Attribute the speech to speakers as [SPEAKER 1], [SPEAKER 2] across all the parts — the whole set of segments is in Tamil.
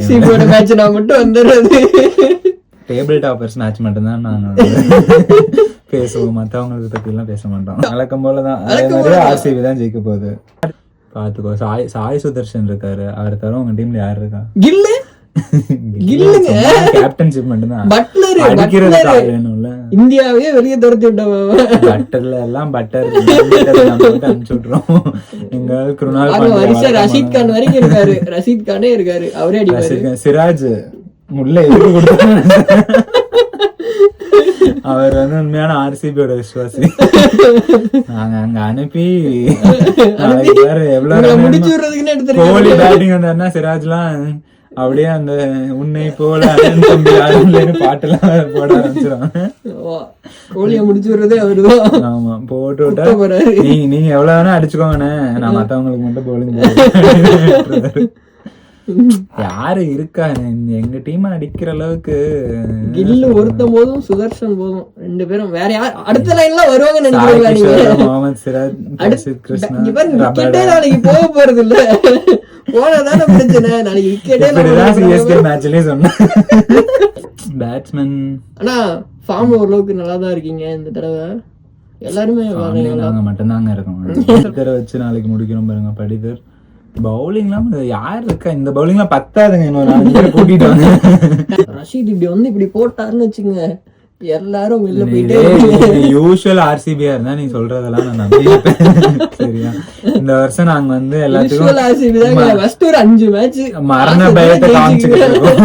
[SPEAKER 1] ஆர்சிபியோட மேட்ச் நான் மட்டும் வந்துடுறது.
[SPEAKER 2] டேபிள் டாப்பர்ஸ் மேட்ச் மட்டும்தான் நாங்க பேசுவோம், மத்தவங்களுக்கு பத்தி எல்லாம் பேச மாட்டோம். வழக்கம் போலதான் அதே மாதிரி ஆர்சிபி தான் ஜெயிக்க போகுது. பாத்துக்கோ. சாய் சுதர்ஷன் இருக்காரு, அவர் தவிர உங்க டீம்ல யாரு இருக்கா?
[SPEAKER 1] கில்லு கில்லுங்க,
[SPEAKER 2] கேப்டன்ஷிப் மட்டும்தான்.
[SPEAKER 1] பட்லர்
[SPEAKER 2] அடிக்கிறதுக்கு ஆள் வேணும்ல.
[SPEAKER 1] இந்தியாவே வெளியே துரத்தி விட்டவன்.
[SPEAKER 2] பட்டர்ல எல்லாம் பட்டர் அனுப்பிச்சு விட்டுறோம். எங்க குருணால்
[SPEAKER 1] பாண்டியா, ரஷீத் கான் வரைக்கும் இருக்காரு. ரஷீத் கானே இருக்காரு, அவரே அடிப்பாரு.
[SPEAKER 2] சிராஜ் முல்லை எதுக்கு கொடுத்தாங்க? அவர் வந்து உண்மையான ஆர்சிபியோட விசுவாசி. நாங்க அங்க அனுப்பி கோலி பேட்டிங் வந்தாருன்னா சிராஜ்லாம் அப்படியே அந்த உன்னை போல பாட்டெல்லாம் போட ஆரம்பிச்சிருவாங்க.
[SPEAKER 1] கோலிய முடிச்சு விடுறதே அவருதான். ஆமா, போட்டு விட்டா
[SPEAKER 2] நீங்க எவ்வளவு வேணா அடிச்சுக்கோங்கண்ணே, நான் மத்தவங்களுக்கு மட்டும் போலிங். யாரு இருக்கா எங்க டீம் அடிக்கிற அளவுக்கு?
[SPEAKER 1] கில்லு ஒருத்த போதும், சுதர்ஷன் போதும், ரெண்டு பேரும். வேற யார் அடுத்த லைன்ல வருவாங்க நினைக்கிறீங்களா நீங்க?
[SPEAKER 2] முகமது சிராஜ், ரஷீத் கிருஷ்ணா,
[SPEAKER 1] விக்கெட்டே நாளைக்கு போக போறது இல்ல. போனதான பிரச்சனை. நாளைக்கு விக்கெட்டே
[SPEAKER 2] சிஎஸ்கே மேட்ச்லயே சொன்னேன். பேட்ஸ்மேன்
[SPEAKER 1] ஆனா ஃபார்ம் ஓரளவுக்கு நல்லா தான் இருக்கீங்க இந்த தடவை. எல்லாருமே
[SPEAKER 2] நாங்க மட்டும்தாங்க இருக்கோம். வச்சு நாளைக்கு முடிக்கணும் பாருங்க. படிதர் பவுலிங்லாம் யார் இருக்கா? இந்த பவுலிங்லாம் பத்தாதுங்க, இன்னொரு 4 பேரை கூட்டிட்டு வாங்க.
[SPEAKER 1] ரஷீத் இப்படி வந்து இப்படி போட்டாருன்னு வச்சுங்க, எல்லாரும் வெளில போயிட்டு.
[SPEAKER 2] யூசுவல் ஆர்சிபியா இருந்தா நீ சொல்றதெல்லாம் நான் நம்பிப்பேன். சரியா? இந்த வருஷம் நாங்க வந்து எல்லாத்துக்கும்
[SPEAKER 1] ஆர்சிபி தான் ஃபர்ஸ்ட் ஒரு 5 மேட்ச்
[SPEAKER 2] மரண பயத்தை காமிச்சுக்கிட்டு இருக்கோம்.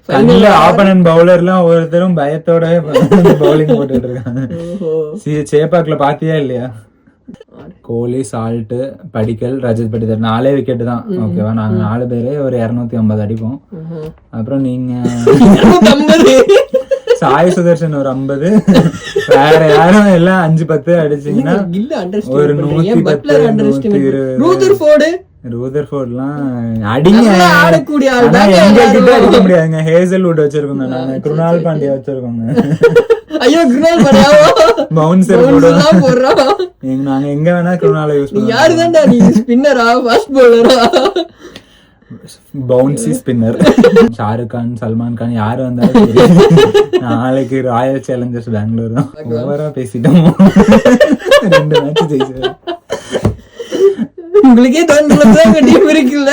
[SPEAKER 2] கண்ணில ஆப்பனன்ட் பவுலர்லாம் ஒவ்வொருத்தரும் பயத்தோட பவுலிங் போட்டுட்டு இருக்காங்க. சேப்பாக்ல பாத்தியா இல்லையா? கோலி, சால்ட், படிக்கல், ரஜத் படிதர் 4 விக்கெட் தான். ஓகேவா? நாங்க 4 பேரே ஒரு 250 அடிப்போம். அப்புறம் நீங்க சாய் சுதர்ஷன் ஒரு 50, வேற யாரும் எல்லாம் 5-10 அடிச்சீங்கன்னா ஒரு 110. ரூதர்ஃபோர்ட்லாம் அடிங்க, அடிக்க முடியாதுங்க. ஹேசல்வுட் வச்சிருக்கோங்க, நாங்க குருணால் பாண்டியா வச்சிருக்கோங்க. பவுன்சர் போடுறோம். நாங்க எங்க வேணா குருணால யூஸ் பண்ணுவோம்.
[SPEAKER 1] யாருதான்டா நீ? ஸ்பின்னரா, ஃபாஸ்ட் பவுலரா?
[SPEAKER 2] Bouncy spinner. ஷாருக் கான், சல்மான் கான் யாரு வந்தாலும் நாளைக்கு ராயல் சேலஞ்சர்ஸ் பெங்களூர் தான். ஓவரா பேசிட்டோம். 2 மேட்ச் ஜெயிச்சு.
[SPEAKER 1] உங்களுக்கே தோன்றதுதான் டீம் இருக்குல்ல.